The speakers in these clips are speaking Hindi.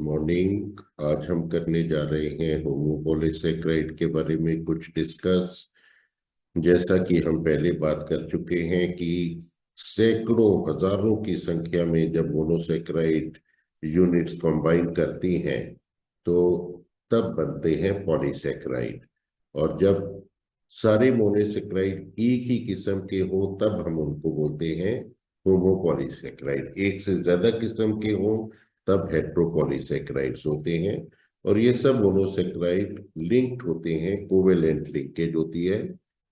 मॉर्निंग। आज हम करने जा रहे हैं होमोपॉलीसैकेराइड के बारे में कुछ डिस्कस। जैसा कि हम पहले बात कर चुके हैं कि सैकड़ों हजारों की संख्या में जब मोनोसैकेराइड यूनिट्स कंबाइन करती हैं तो तब बनते हैं पॉलीसैकेराइड। और जब सारे मोनोसैकेराइड एक ही किस्म के हो तब हम उनको बोलते हैं होमोपॉलीसैकेराइड। एक से ज्यादा किस्म के हो तब हेट्रोपॉलीसैकेराइड्स होते हैं। और ये सब मोनोसैकेराइड लिंक्ड होते हैं, कोवेलेंट लिंकेज होती है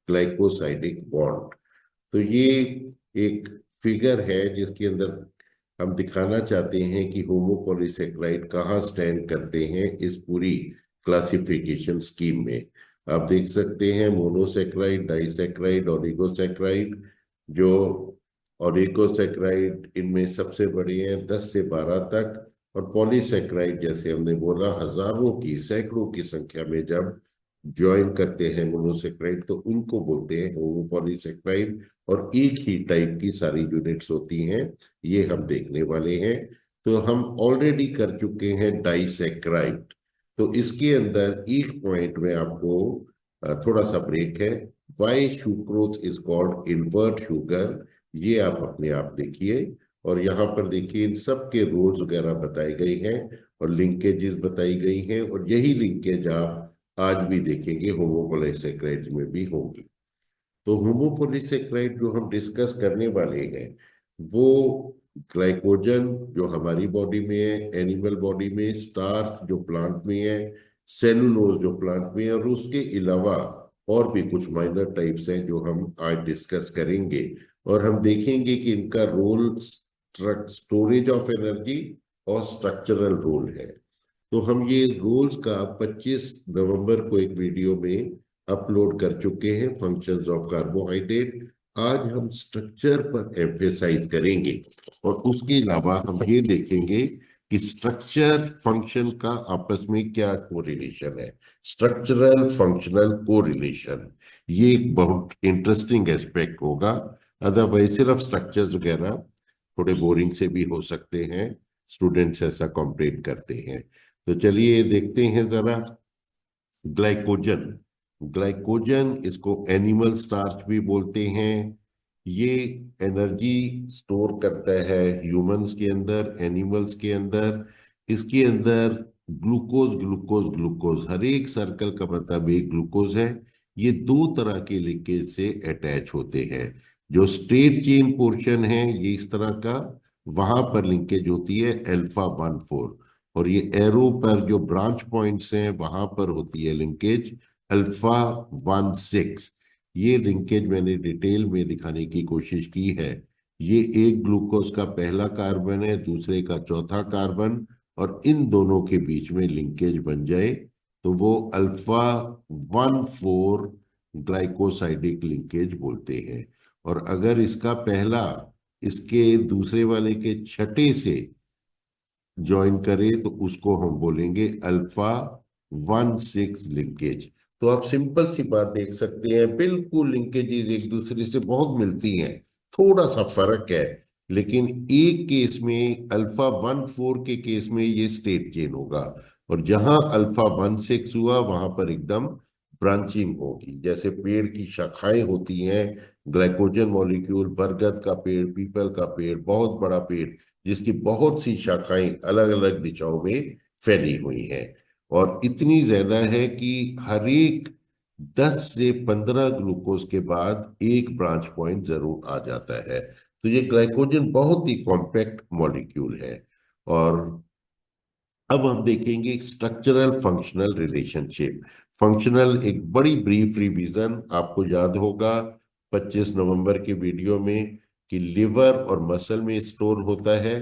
ग्लाइकोसाइडिक बॉन्ड। तो ये एक फिगर है जिसके अंदर हम दिखाना चाहते हैं कि होमोपॉलीसैकेराइड कहाँ स्टैंड करते हैं इस पूरी क्लासिफिकेशन स्कीम में। आप देख सकते हैं मोनोसैकेराइड, डाइसैकेराइड, ओलिगोसैकेराइड। जो ओलिगोसैकेराइड इनमें सबसे बड़े हैं 10 से 12 तक। और पॉलीसैकेराइड जैसे हमने बोला हजारों की सैकड़ों की संख्या में जब ज्वाइन करते हैं मोनोसैकेराइड तो उनको बोलते हैं होमोपॉलीसैकेराइड। और एक ही टाइप की सारी यूनिट्स होती हैं, ये हम देखने वाले हैं। तो हम ऑलरेडी कर चुके हैं डाइसैकेराइड। तो इसके अंदर एक पॉइंट में आपको थोड़ा सा ब्रेक है। Why sucrose is called invert sugar, ये आप अपने आप देखिए। और यहाँ पर देखिए इन सब के रोल्स वगैरह बताए गए हैं और लिंकेजेस बताई गई हैं। और यही लिंकेज आप आज भी देखेंगे होमोपॉलीसैकेराइड में भी होंगी। तो होमोपॉलीसैकेराइड जो हम डिस्कस करने वाले हैं वो ग्लाइकोजन जो हमारी बॉडी में है, एनिमल बॉडी में, स्टार्च जो प्लांट में है, सेलुलोज जो प्लांट में है, और उसके अलावा और भी कुछ माइनर टाइप्स हैं जो हम आज डिस्कस करेंगे। और हम देखेंगे कि इनका रोल स्टोरेज ऑफ एनर्जी और स्ट्रक्चरल रोल है। तो हम ये रोल्स का 25 नवंबर को एक वीडियो में अपलोड कर चुके हैं, फंक्शंस ऑफ कार्बोहाइड्रेट। आज हम स्ट्रक्चर पर एम्फेसाइज करेंगे और उसके अलावा हम ये देखेंगे कि स्ट्रक्चर फंक्शन का आपस में क्या कोरिलेशन है, स्ट्रक्चरल फंक्शनल कोरिलेशन। ये एक बहुत इंटरेस्टिंग एस्पेक्ट होगा। अदरवाइज सिर्फ स्ट्रक्चर्स वगैरह थोड़े बोरिंग से भी हो सकते हैं, स्टूडेंट्स ऐसा कंप्लेन करते हैं। तो चलिए देखते हैं जरा। ग्लाइकोजन, ग्लाइकोजन इसको एनिमल स्टार्च भी बोलते हैं। ये एनर्जी स्टोर करता है ह्यूमंस के अंदर, एनिमल्स के अंदर। इसके अंदर ग्लूकोज ग्लूकोज ग्लूकोज, हर एक सर्कल का मतलब एक ग्लूकोज है। ये दो तरह के लिंकेज से अटैच होते हैं। जो स्ट्रेट चेन पोर्शन है ये इस तरह का, वहां पर लिंकेज होती है अल्फा 1,4। और ये एरो पर जो ब्रांच पॉइंट्स हैं वहां पर होती है लिंकेज अल्फा 1,6। ये लिंकेज मैंने डिटेल में दिखाने की कोशिश की है। ये एक ग्लूकोज का पहला कार्बन है, दूसरे का चौथा कार्बन, और इन दोनों के बीच में लिंकेज बन जाए तो वो अल्फा 1,4 ग्लाइकोसाइडिक लिंकेज बोलते हैं। और अगर इसका पहला इसके दूसरे वाले के छठे से ज्वाइन करे तो उसको हम बोलेंगे अल्फा 1,6 लिंकेज। तो आप सिंपल सी बात देख सकते हैं, बिल्कुल लिंकेजेस एक दूसरे से बहुत मिलती हैं, थोड़ा सा फर्क है। लेकिन एक केस में अल्फा 1,4 के केस में ये स्ट्रेट चेन होगा, और जहां अल्फा 1,6 हुआ वहां पर एकदम ब्रांचिंग होगी। जैसे पेड़ की शाखाएं होती हैं, ग्लाइकोजन मॉलिक्यूल, बरगद का पेड़, पीपल का पेड़, बहुत बड़ा पेड़ जिसकी बहुत सी शाखाएं अलग अलग दिशाओं में फैली हुई हैं। और इतनी ज्यादा है कि हर एक 10 से 15 ग्लूकोज के बाद एक ब्रांच पॉइंट जरूर आ जाता है। तो ये ग्लाइकोजन बहुत ही कॉम्पैक्ट मॉलिक्यूल है। और अब हम देखेंगे स्ट्रक्चरल फंक्शनल रिलेशनशिप। फंक्शनल एक बड़ी ब्रीफ रिवीजन, आपको याद होगा 25 नवंबर के वीडियो में कि लिवर और मसल में स्टोर होता है।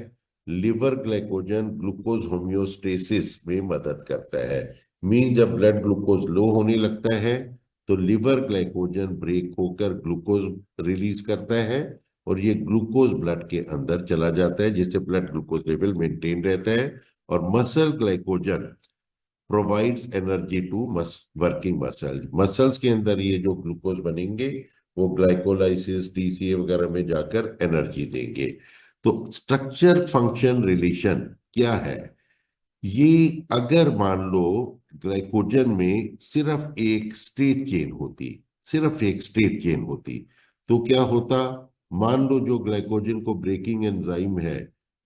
लिवर ग्लाइकोजन ग्लूकोज होम्योस्टेसिस में मदद करता है। मीन जब ब्लड ग्लूकोज लो होने लगता है तो लिवर ग्लाइकोजन ब्रेक होकर ग्लूकोज रिलीज करता है, और ये ग्लूकोज ब्लड के अंदर चला जाता है जिससे ब्लड ग्लूकोज लेवल मेंटेन रहता है। और muscle glycogen provides energy to working muscle. Muscles के अंदर ये जो ग्लूकोज बनेंगे वो ग्लाइकोलाइसिस, टीसीए वगैरह में जाकर एनर्जी देंगे। तो स्ट्रक्चर फंक्शन रिलेशन क्या है? ये अगर मान लो ग्लाइकोजन में सिर्फ एक स्ट्रेट चेन होती तो क्या होता। मान लो जो ग्लाइकोजन को ब्रेकिंग एंजाइम है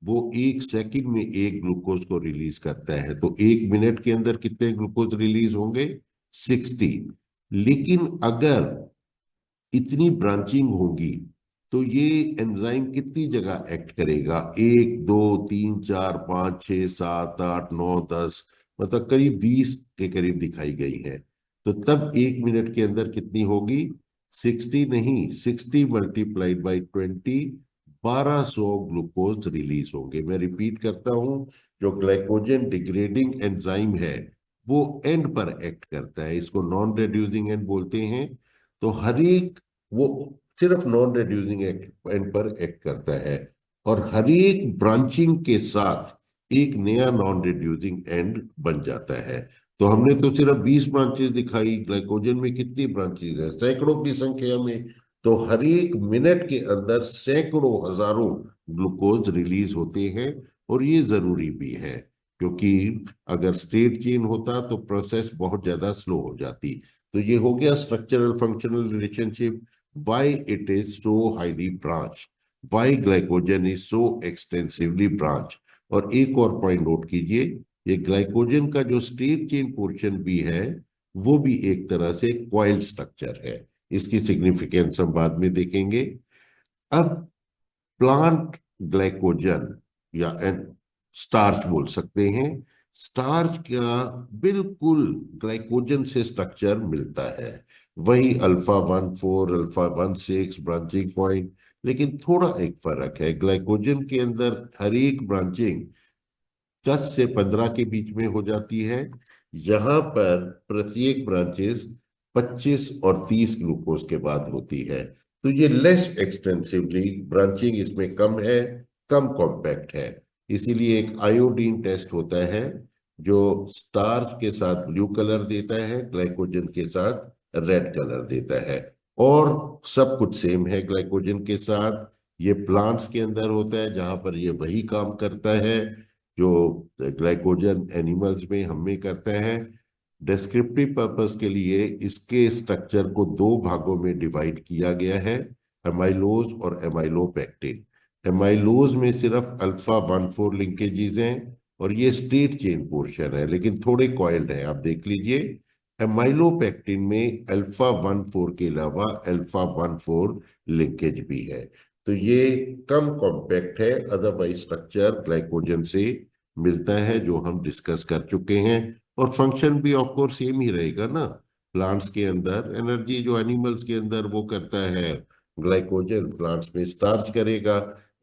वो 1 सेकंड में 1 ग्लूकोज को रिलीज करता है, तो 1 मिनट के अंदर कितने ग्लूकोज रिलीज होंगे? 60। लेकिन अगर इतनी ब्रांचिंग होगी तो ये एंजाइम कितनी जगह एक्ट करेगा? 1 2 3 4 5 6 7 8 9 10, मतलब करीब 20 के करीब दिखाई गई है। तो तब 1 मिनट के अंदर कितनी होगी? 60 नहीं, 60 × 20, 1200 ग्लूकोज रिलीज होंगे। मैं रिपीट करता हूं, जो ग्लाइकोजन डिग्रेडिंग एंजाइम है वो एंड पर एक्ट करता है, इसको नॉन रेड्यूसिंग एंड बोलते हैं। तो हर एक वो सिर्फ नॉन रिड्यूसिंग एंड पर एक्ट करता है, और हर एक ब्रांचिंग के साथ एक नया नॉन रिड्यूसिंग एंड बन जाता है। तो हमने तो सिर्फ 20 ब्रांचेस दिखाई, ग्लाइकोजन में कितनी ब्रांचेस है? सैकड़ों की संख्या में। तो हर एक मिनट के अंदर सैकड़ों हजारों ग्लूकोज रिलीज होते हैं, और ये जरूरी भी है, क्योंकि अगर स्ट्रेट चेन होता तो प्रोसेस बहुत ज्यादा स्लो हो जाती। तो ये हो गया structural functional relationship, why it is so highly branched, why glycogen is so extensively branched। और एक और पॉइंट नोट कीजिए, ये ग्लाइकोजन का जो स्ट्रेट चेन पोर्शन भी है वो भी एक तरह से कॉइल स्ट्रक्चर है। इसकी सिग्निफिकेंस हम बाद में देखेंगे। अब प्लांट ग्लाइकोजन या स्टार्च बोल सकते हैं, स्टार्च का बिल्कुल ग्लाइकोजन से स्ट्रक्चर मिलता है, वही अल्फा 1 4 अल्फा 1 6 ब्रांचिंग पॉइंट। लेकिन थोड़ा एक फर्क है, ग्लाइकोजन के अंदर हर एक ब्रांचिंग 10 से 15 के बीच में हो जाती है, यहाँ पर प्रत्येक ब्रांचेस 25 और 30 ग्लूकोज के बाद होती है। तो ये लेस एक्सटेंसिवली ब्रांचिंग इसमें कम है, कम कॉम्पैक्ट है। इसीलिए एक आयोडीन टेस्ट होता है जो स्टार्च के साथ ब्लू कलर देता है, ग्लाइकोजन के साथ रेड कलर देता है। और सब कुछ सेम है ग्लाइकोजन के साथ। ये प्लांट्स के अंदर होता है जहां पर ये वही काम करता है जो ग्लाइकोजन एनिमल्स में हम में करते हैं। डिस्क्रिप्टिव पर्पस के लिए इसके स्ट्रक्चर को 2 भागों में डिवाइड किया गया है, एमाइलोज और एमाइलोपेक्टिन। एमाइलोज में सिर्फ अल्फा 1 4 लिंकेजेस हैं, और ये स्ट्रेट चेन पोर्शन है लेकिन थोड़े कॉइल्ड है, आप देख लीजिए। एमाइलोपेक्टिन में अल्फा 1 4 के अलावा अल्फा 1 4 लिंकेज भी है। तो ये कम कॉम्पैक्ट है, अदरवाइज स्ट्रक्चर ग्लाइकोजन से मिलता है जो हम डिस्कस कर चुके हैं। और फंक्शन भी ऑफ कोर्स सेम ही रहेगा ना। प्लांट्स के अंदर एनर्जी जो एनिमल्स के अंदर वो करता है ग्लाइकोजन, प्लांट्स में स्टार्च करेगा।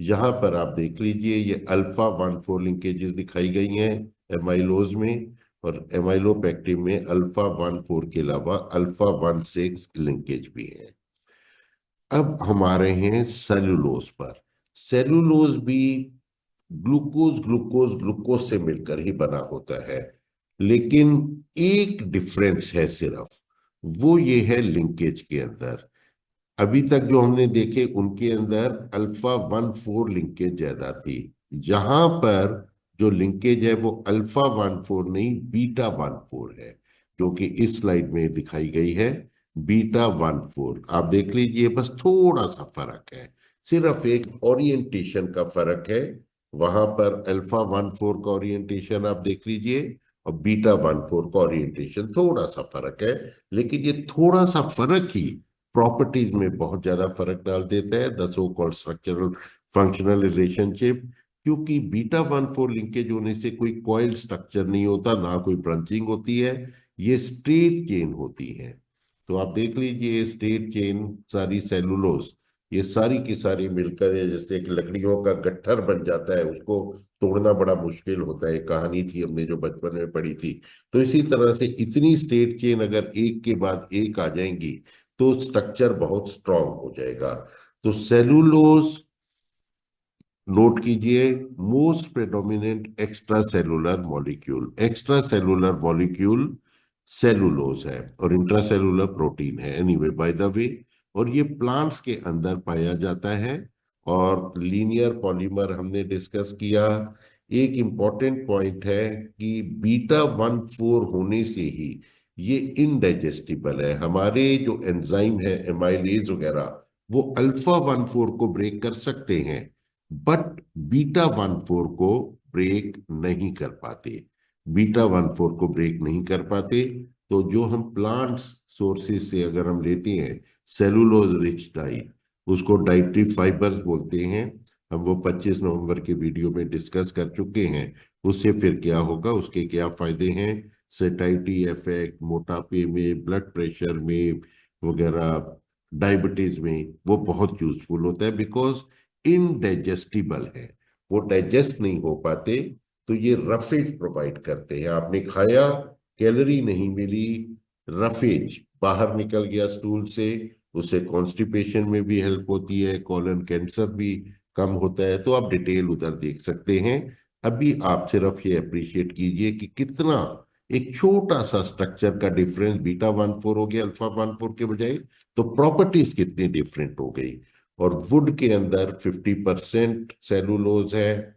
यहाँ पर आप देख लीजिए, ये अल्फा 1 4 लिंकेजेस दिखाई गई हैं एमाइलोज में, और एमाइलोपेक्टिन में अल्फा 1 4 के अलावा अल्फा 1 6 लिंकेज भी है। अब हम आ रहे हैं सेलुलोज पर। सेलुलोज भी ग्लूकोज ग्लूकोज ग्लूकोज से मिलकर ही बना होता है, लेकिन एक डिफरेंस है सिर्फ, वो ये है लिंकेज के अंदर। अभी तक जो हमने देखे उनके अंदर अल्फा 1 4 लिंकेज ज्यादा थी, यहां पर जो लिंकेज है वो अल्फा 1 4 नहीं, बीटा 1 4 है, जो कि इस स्लाइड में दिखाई गई है। बीटा 1 4 आप देख लीजिए, बस थोड़ा सा फर्क है, सिर्फ एक ओरिएंटेशन का फर्क है। वहां पर अल्फा 1 4 का ओरिएंटेशन आप देख लीजिए, और बीटा 1 4 का ओरिएंटेशन थोड़ा सा फर्क है। लेकिन ये थोड़ा सा फर्क ही प्रॉपर्टीज में बहुत ज्यादा फर्क डाल देता है, the so called structural functional relationship. क्योंकि बीटा 1 4 लिंकेज होने से कोई कॉइल स्ट्रक्चर नहीं होता, ना कोई ब्रांचिंग होती है, ये स्ट्रेट चेन होती है। तो आप देख लीजिए स्ट्रेट चेन सारी सेलुलोज, ये सारी की सारी मिलकर ये जैसे एक लकड़ियों का गट्ठर बन जाता है, उसको तोड़ना बड़ा मुश्किल होता है, कहानी थी हमने जो बचपन में पढ़ी थी। तो इसी तरह से इतनी स्ट्रेट चेन अगर एक के बाद एक आ जाएंगी तो स्ट्रक्चर बहुत स्ट्रांग हो जाएगा। तो सेलुलोज नोट कीजिए, most predominant extra cellular molecule cellulose है, और इंट्रासेलुलर प्रोटीन है, एनीवे बाय द वे। और ये प्लांट्स के अंदर पाया जाता है। और लीनियर पॉलीमर हमने डिस्कस किया, एक इम्पॉर्टेंट पॉइंट है कि बीटा 1,4 होने से ही ये इनडाइजेस्टिबल है। हमारे जो एंजाइम है एमाइलेज वगैरह वो अल्फा 1,4 को ब्रेक कर सकते हैं, बट बीटा 1,4 को ब्रेक नहीं कर पाते। बीटा 1,4 को ब्रेक नहीं कर पाते। तो जो हम प्लांट्स सोर्सेज से अगर हम लेते हैं सेलुलोज रिच डाइट, उसको डाइटरी फाइबर्स बोलते हैं। हम वो 25 नवंबर के वीडियो में डिस्कस कर चुके हैं। उससे फिर क्या होगा, उसके क्या फायदे हैं, सेटाइटी इफेक्ट, मोटापे में, ब्लड प्रेशर में वगैरह, डायबिटीज में, वो बहुत यूजफुल होता है बिकॉज इनडाइजेस्टिबल है, वो डाइजेस्ट नहीं हो पाते। तो ये रफेज प्रोवाइड करते हैं। आपने खाया, कैलोरी नहीं मिली, रफेज बाहर निकल गया स्टूल से, उससे कॉन्स्टिपेशन में भी हेल्प होती है, कॉलन कैंसर भी कम होता है। तो आप डिटेल उधर देख सकते हैं। अभी आप सिर्फ ये अप्रिशिएट कीजिए कि कितना एक छोटा सा स्ट्रक्चर का डिफरेंस, बीटा 1,4 हो गया अल्फा 1,4 के बजाय, तो प्रॉपर्टीज कितनी डिफरेंट हो गई। और वुड के अंदर 50% सेलुलोज है,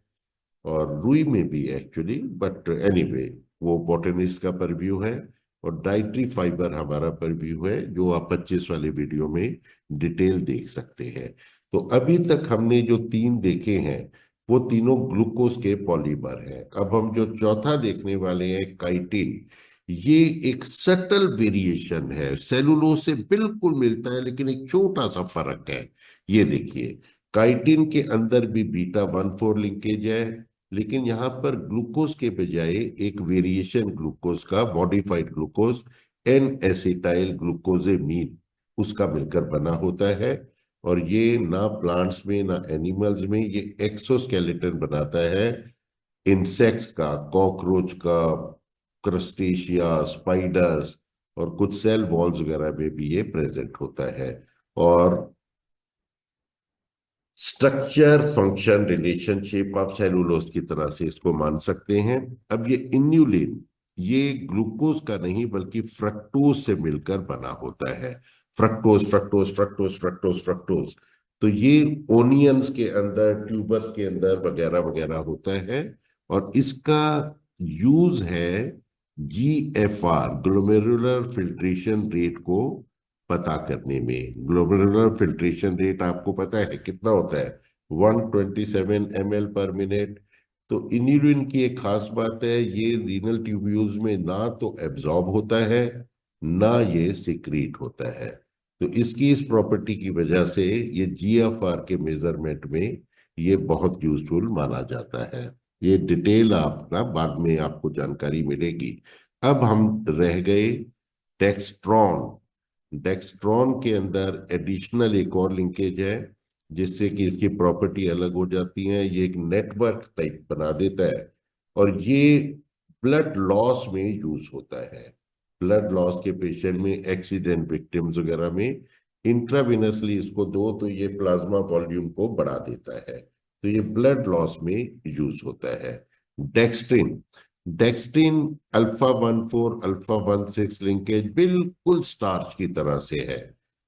और रुई में भी एक्चुअली, बट एनीवे वो बॉटनिस्ट का परव्यू है। और डाइटरी फाइबर हमारा परव्यू है, जो आप 25 वाले वीडियो में डिटेल देख सकते हैं। तो अभी तक हमने जो 3 देखे हैं वो तीनों ग्लूकोज के पॉलीमर हैं। अब हम जो चौथा देखने वाले हैं काइटिन, ये एक सटल वेरिएशन है, सेलुलोज से बिल्कुल मिलता है लेकिन एक छोटा सा फर्क है। ये देखिए, काइटिन के अंदर भी बीटा 1,4 लिंकेज है, लेकिन यहां पर ग्लूकोज के बजाय एक वेरिएशन ग्लूकोज का, मॉडिफाइड ग्लूकोज, एन एसिटाइल ग्लूकोजेमीन, उसका मिलकर बना होता है। और ये ना प्लांट्स में ना एनिमल्स में ये एक्सोस्केलेटन बनाता है, इंसेक्ट्स का, कॉकरोच का, क्रस्टेशिया, स्पाइडर्स, और कुछ सेल वॉल्स वगैरह में भी ये प्रेजेंट होता है। और स्ट्रक्चर फंक्शन रिलेशनशिप आप सेलुलोज की तरह से इसको मान सकते हैं। अब ये इन्यूलिन, ये ग्लूकोज का नहीं बल्कि फ्रक्टोज से मिलकर बना होता है। Fructose fructose fructose fructose fructose. तो ये ओनियंस के अंदर, ट्यूबर्स के अंदर वगैरह वगैरह होता है। और इसका यूज है GFR, ग्लोमेरुलर फिल्ट्रेशन रेट को पता करने में। ग्लोमेरुलर फिल्ट्रेशन रेट आपको पता है कितना होता है, 127 ml/मिनट। तो इन्यूलिन की एक खास बात है, ये रीनल ट्यूब्यूल्स में ना तो एब्जॉर्ब होता है, ना ये सिक्रीट होता है। तो इसकी इस प्रॉपर्टी की वजह से ये GFR के मेजरमेंट में ये बहुत यूजफुल माना जाता है। ये डिटेल आप ना बाद में आपको जानकारी मिलेगी। अब हम रह गए डेक्स्ट्रॉन। डेक्स्ट्रॉन के अंदर एडिशनल एक और लिंकेज है, जिससे कि इसकी प्रॉपर्टी अलग हो जाती है। ये एक नेटवर्क टाइप बना देता है, और ये ब्लड लॉस में यूज होता है। ब्लड लॉस के पेशेंट में, एक्सीडेंट विक्टिम्स वगैरह में इंट्राविनसली इसको दो तो ये प्लाज्मा वॉल्यूम को बढ़ा देता है। तो ये ब्लड लॉस में यूज होता है। Dextrin, dextrin alpha 1,4 alpha 1,6 linkage बिल्कुल स्टार्च की तरह से है,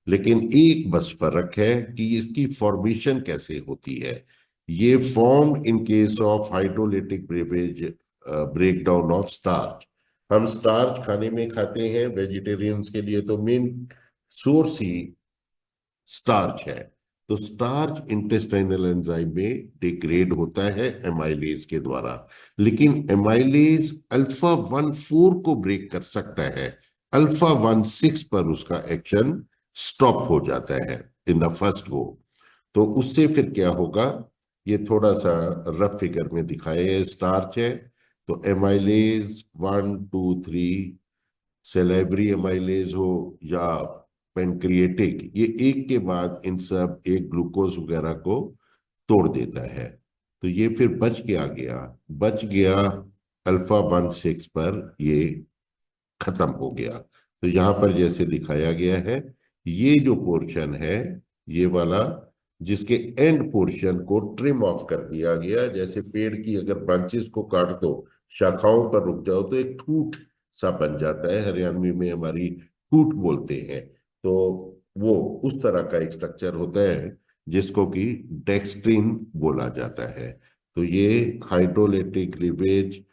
लेकिन एक बस फर्क है कि इसकी फॉर्मेशन कैसे होती है। ये form in case of hydrolytic breakage, breakdown of starch. हम स्टार्च खाने में खाते हैं, वेजिटेरियंस के लिए तो मेन सोर्स ही स्टार्च है। तो स्टार्च इंटेस्टाइनल एंजाइम में डिग्रेड होता है एमाइलेज के द्वारा, लेकिन एमाइलेज अल्फा 1,4 को ब्रेक कर सकता है, अल्फा 1,6 पर उसका एक्शन स्टॉप हो जाता है इन द फर्स्ट गो। तो उससे फिर क्या होगा, ये थोड़ा सा रफ फिगर में दिखाया है। स्टार्च है तो एमाइलेज 1, 2, 3, सेलेब्री एमाइलेज हो या पेनक्रिएटिक, ये एक के बाद इन सब एक ग्लूकोज वगैरह को तोड़ देता है। तो ये फिर बच गया अल्फा 1,6 पर, ये खत्म हो गया। तो यहाँ पर जैसे दिखाया गया है, ये जो पोर्शन है, ये वाला, जिसके एंड पोर्शन को ट्रिम ऑफ कर दिया गया, जैसे पेड़ की अगर ब्रांचेस को काट दो, शाखाओं पर रुक जाओ तो एक ठूट सा बन जाता है, हरियाणवी में हमारी ठूट बोलते हैं। तो वो उस तरह का एक स्ट्रक्चर होता है जिसको कि डेक्स्ट्रिन बोला जाता है। तो ये हाइड्रोलाइटिक लीवरेज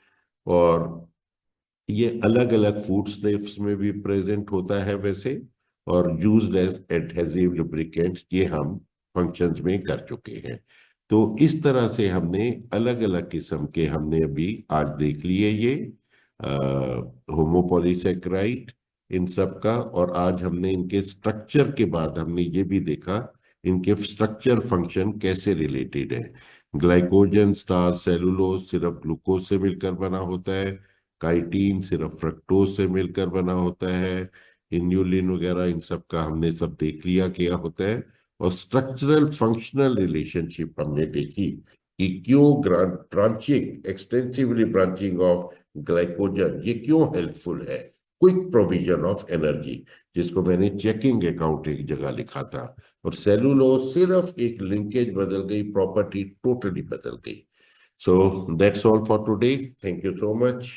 और ये अलग अलग फूड स्टेप्स में भी प्रेजेंट होता है वैसे, और यूज्ड एज एडहेसिव लुब्रिकेंट्स ये हम फंक्शंस में कर चुके हैं। तो इस तरह से हमने अलग अलग किस्म के हमने अभी आज देख लिए ये होमोपॉलीसेकेराइड इन सब का, और आज हमने इनके स्ट्रक्चर के बाद हमने ये भी देखा इनके स्ट्रक्चर फंक्शन कैसे रिलेटेड है। ग्लाइकोजन स्टार्च सेलुलोज सिर्फ ग्लूकोज से मिलकर बना होता है, काइटिन सिर्फ फ्रक्टोज से मिलकर बना होता है, इन्यूलिन वगैरह इन सब का हमने सब देख लिया क्या होता है। और स्ट्रक्चरल फंक्शनल रिलेशनशिप हमने देखी कि क्यों branching extensively branching of glycogen ये क्यों हेल्पफुल है, क्विक प्रोविजन ऑफ एनर्जी, जिसको मैंने चेकिंग अकाउंट एक जगह लिखा था। और सेलुलोज सिर्फ एक लिंकेज बदल गई, प्रॉपर्टी टोटली बदल गई। So that's all for today, thank you so much.